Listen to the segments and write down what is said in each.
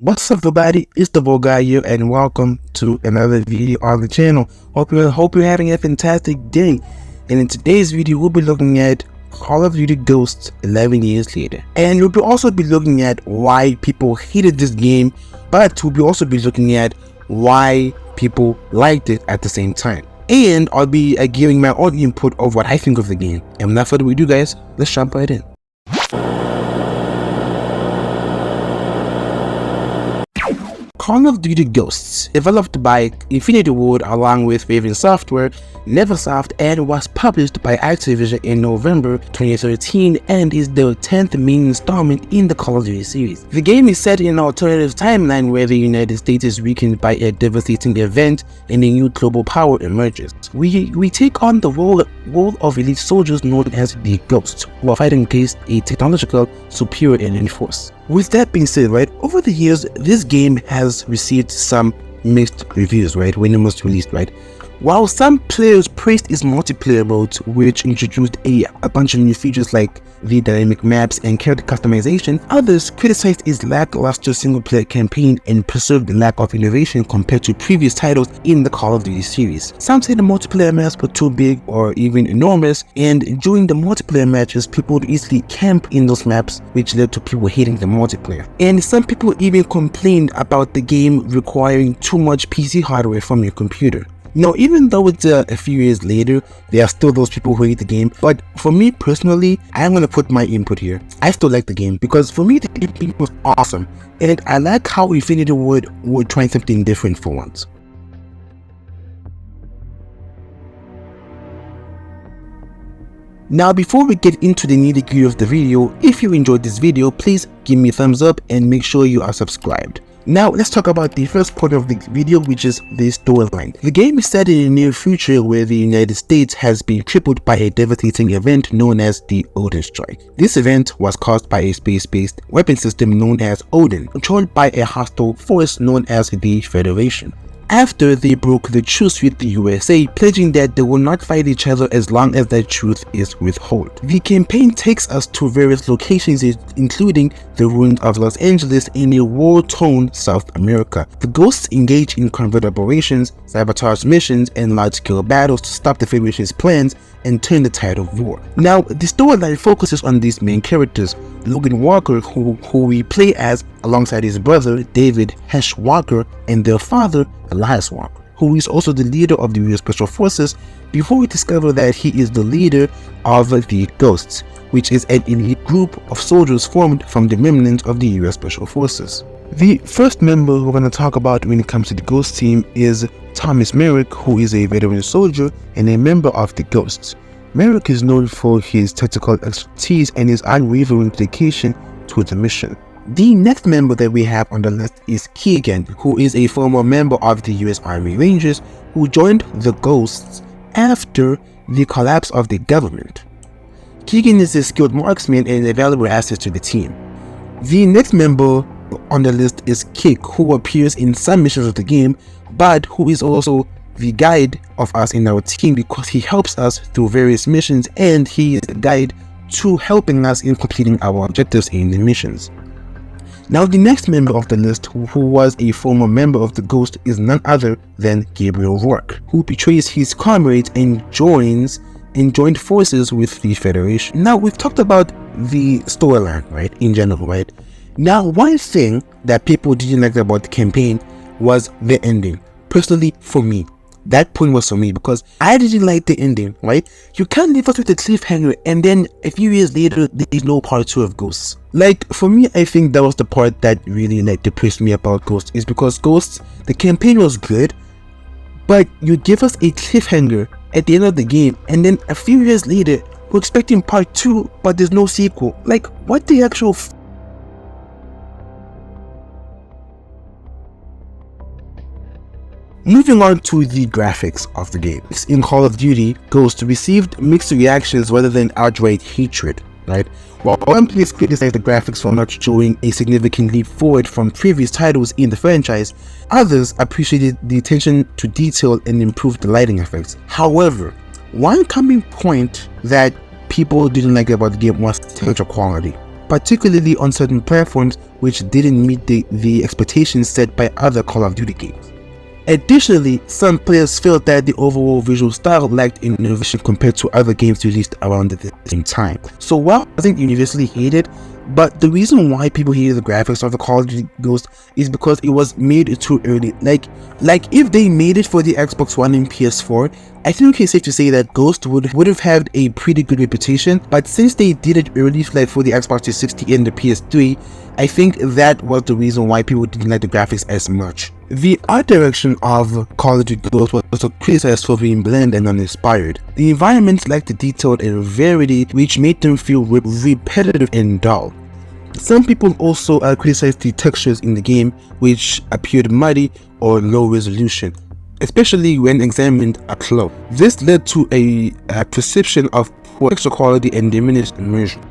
What's up everybody, it's the guy here and welcome to another video on the channel. Hope you're having a fantastic day. And in today's video we'll be looking at Call of Duty Ghosts 11 years later. And we'll also be looking at why people hated this game, but we'll also be looking at why people liked it at the same time. And I'll be giving my own input of what I think of the game. And without further ado guys, let's jump right in. Call of Duty Ghosts, developed by Infinity Ward along with Raven Software, Neversoft, and was published by Activision in November 2013 and is the 10th main installment in the Call of Duty series. The game is set in an alternative timeline where the United States is weakened by a devastating event and a new global power emerges. We take on the role of elite soldiers known as the Ghosts, who are fighting against a technological superior alien force. With that being said, right, over the years, this game has received some mixed reviews, right, when it was released, right. While some players praised its multiplayer mode, which introduced a bunch of new features like the dynamic maps and character customization, others criticized its lackluster single-player campaign and perceived the lack of innovation compared to previous titles in the Call of Duty series. Some say the multiplayer maps were too big or even enormous, and during the multiplayer matches, people would easily camp in those maps, which led to people hating the multiplayer. And some people even complained about the game requiring too much PC hardware from your computer. Now, even though it's a few years later, there are still those people who hate the game, but for me personally, I'm gonna put my input here. I still like the game because for me the game was awesome, and I like how Infinity Ward were trying something different for once. Now, before we get into the nitty-gritty of the video, if you enjoyed this video, please give me a thumbs up and make sure you are subscribed. Now, let's talk about the first part of the video, which is the storyline. The game is set in the near future where the United States has been crippled by a devastating event known as the Odin Strike. This event was caused by a space-based weapon system known as Odin, controlled by a hostile force known as the Federation. After they broke the truce with the USA, pledging that they will not fight each other as long as that truce is withheld. The campaign takes us to various locations including the ruins of Los Angeles and a war-torn South America. The Ghosts engage in covert operations, sabotage missions, and large-scale battles to stop the Federation's plans and turn the tide of war. Now, the storyline focuses on these main characters: Logan Walker, who we play as alongside his brother David Hesh Walker, and their father Elias Walker, who is also the leader of the US Special Forces, before we discover that he is the leader of the Ghosts, which is an elite group of soldiers formed from the remnants of the US Special Forces. The first member we're going to talk about when it comes to the Ghost team is Thomas Merrick, who is a veteran soldier and a member of the Ghosts. Merrick is known for his tactical expertise and his unwavering dedication to the mission. The next member that we have on the list is Keegan, who is a former member of the US Army Rangers who joined the Ghosts after the collapse of the government. Keegan is a skilled marksman and a valuable asset to the team. The next member on the list is Kick, who appears in some missions of the game, but who is also the guide of us in our team because he helps us through various missions and he is the guide to helping us in completing our objectives in the missions. Now, the next member of the list who was a former member of the Ghost is none other than Gabriel Rourke, who betrays his comrades and joined forces with the Federation. Now, we've talked about the storyline, right, in general, right? Now, one thing that people didn't like about the campaign was the ending. Personally, for me, that point was for me because I didn't like the ending, right? You can't leave us with a cliffhanger and then a few years later there's no part 2 of Ghosts. Like, for me, I think that was the part that really depressed me about Ghosts, is because Ghosts, the campaign was good, but you give us a cliffhanger at the end of the game and then a few years later we're expecting part 2 but there's no sequel. Like, what the actual Moving on to the graphics of the game. In Call of Duty, Ghosts received mixed reactions rather than outright hatred, right? While one players criticized the graphics for not showing a significant leap forward from previous titles in the franchise, others appreciated the attention to detail and improved the lighting effects. However, one common point that people didn't like about the game was texture quality. particularly on certain platforms which didn't meet the expectations set by other Call of Duty games. Additionally, some players felt that the overall visual style lacked innovation compared to other games released around the same time. So while it wasn't universally hated, but the reason why people hated the graphics of the Call of Duty Ghost is because it was made too early. Like if they made it for the Xbox One and PS4, I think it's safe to say that Ghost would have had a pretty good reputation, but since they did it early, like for the Xbox 360 and the PS3, I think that was the reason why people didn't like the graphics as much. The art direction of Call of Duty Ghost was also criticized for being bland and uninspired. The environments lacked the detail and variety, which made them feel repetitive and dull. Some people also criticized the textures in the game, which appeared muddy or low resolution, especially when examined up close. This led to a perception of poor texture quality and diminished immersion.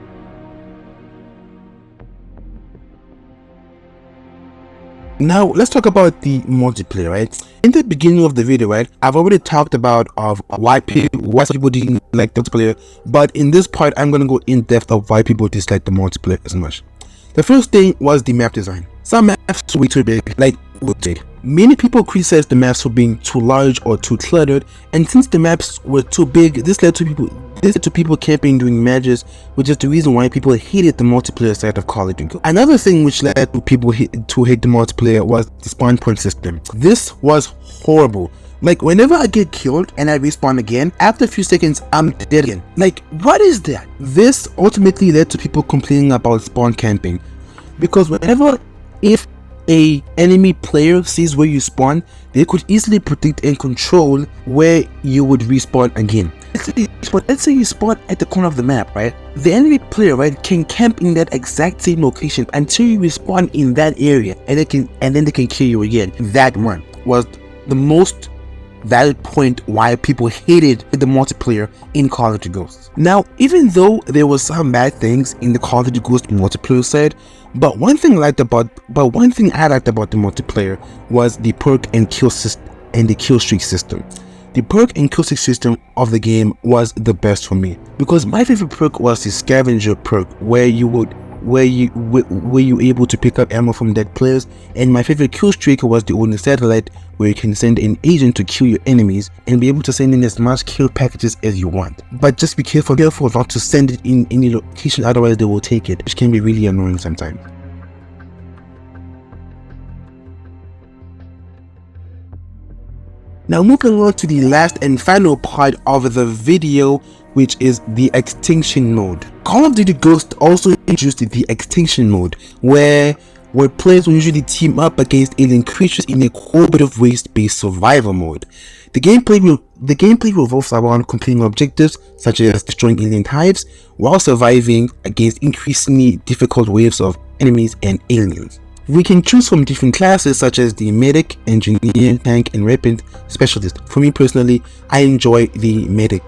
Now let's talk about the multiplayer, right? In the beginning of the video, right, I've already talked about why people didn't like the multiplayer, but in this part I'm gonna go in depth of why people dislike the multiplayer as much. The first thing was the map design. Some maps were too big, like big. Many people criticized the maps for being too large or too cluttered, and since the maps were too big, this led to people camping during matches, which is the reason why people hated the multiplayer side of Call of Duty. Another thing which led to people to hate the multiplayer was the spawn point system. This was horrible. Like, whenever I get killed and I respawn again, after a few seconds I'm dead again. Like, what is that? This ultimately led to people complaining about spawn camping, because if a enemy player sees where you spawn, they could easily predict and control where you would respawn again. Let's say you spawn at the corner of the map, right? The enemy player, right, can camp in that exact same location until you respawn in that area, and then they can kill you again. That one was the most valid point why people hated the multiplayer in Call of Duty Ghosts. Now, even though there was some bad things in the Call of Duty Ghost multiplayer side, but one thing I liked about the multiplayer was the perk and kill system and the kill streak system. The perk and kill streak system of the game was the best for me, because my favorite perk was the scavenger perk, where you were able to pick up ammo from dead players, and my favorite kill streak was the Odin satellite, where you can send an agent to kill your enemies and be able to send in as much kill packages as you want. But just be careful not to send it in any location, otherwise they will take it, which can be really annoying sometimes. Now moving on to the last and final part of the video, which is the Extinction mode. Call of Duty Ghost also introduced the Extinction mode, where players will usually team up against alien creatures in a cooperative race-based survival mode. The gameplay revolves around completing objectives such as destroying alien hives while surviving against increasingly difficult waves of enemies and aliens. We can choose from different classes such as the medic, engineer, tank, and weapon specialist. For me personally, I enjoy the medic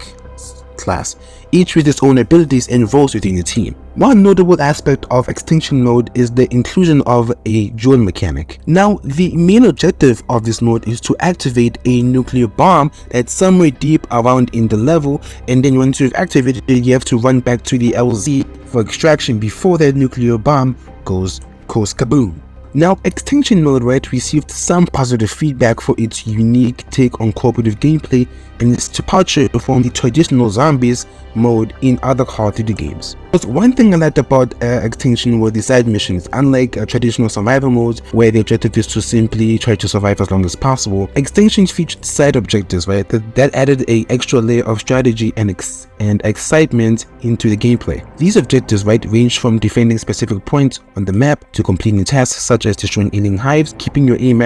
class, each with its own abilities and roles within the team. One notable aspect of Extinction mode is the inclusion of a duel mechanic. Now, the main objective of this mode is to activate a nuclear bomb that's somewhere deep around in the level, and then once you've activated it, you have to run back to the LZ for extraction before that nuclear bomb goes kaboom. Now, Extinction mode, right, received some positive feedback for its unique take on cooperative gameplay and its departure from the traditional zombies mode in other Call of Duty games. But one thing I liked about Extinction were the side missions. Unlike traditional survival modes where the objective is to simply try to survive as long as possible, Extinction featured side objectives, right, that added an extra layer of strategy and excitement into the gameplay. These objectives, right, range from defending specific points on the map to completing tasks such as destroying alien hives, keeping your aim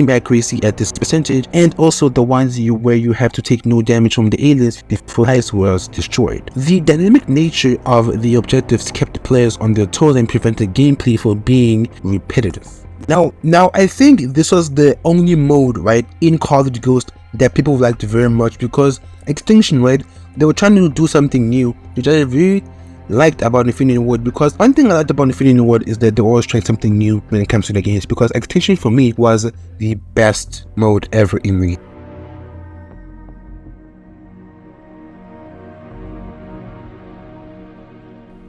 accuracy at this percentage, and also the ones where you have to take no damage from the aliens before hives was destroyed. The dynamic nature of the objectives kept players on their toes and prevented gameplay from being repetitive. Now I think this was the only mode, right, in Call of Duty Ghost that people liked very much, because Extinction, right, they were trying to do something new, which I really liked about Infinity Ward. Because one thing I liked about Infinity Ward is that they always try something new when it comes to the games, because Extinction for me was the best mode ever in the game.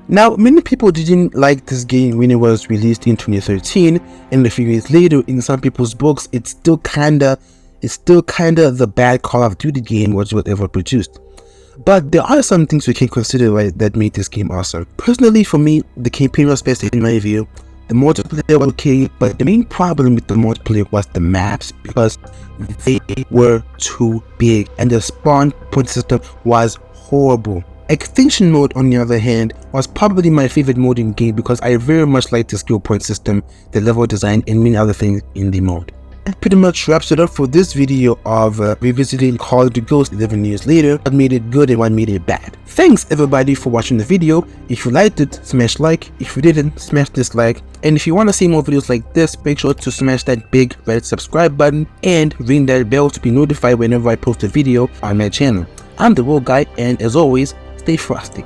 Now, many people didn't like this game when it was released in 2013, and a few years later, in some people's books, it's still kinda the bad Call of Duty game was ever produced. But there are some things we can consider, right, that made this game awesome. Personally, for me, the campaign was best in my view. The multiplayer was okay, but the main problem with the multiplayer was the maps, because they were too big and the spawn point system was horrible. Extinction mode, on the other hand, was probably my favorite mode in game because I very much liked the skill point system, the level design, and many other things in the mode. That pretty much wraps it up for this video of revisiting Call of Duty Ghosts 11 years later, what made it good and what made it bad. Thanks everybody for watching the video. If you liked it, smash like. If you didn't, smash dislike. And if you want to see more videos like this, make sure to smash that big red subscribe button and ring that bell to be notified whenever I post a video on my channel. I'm the World Guy, and as always, stay frosty.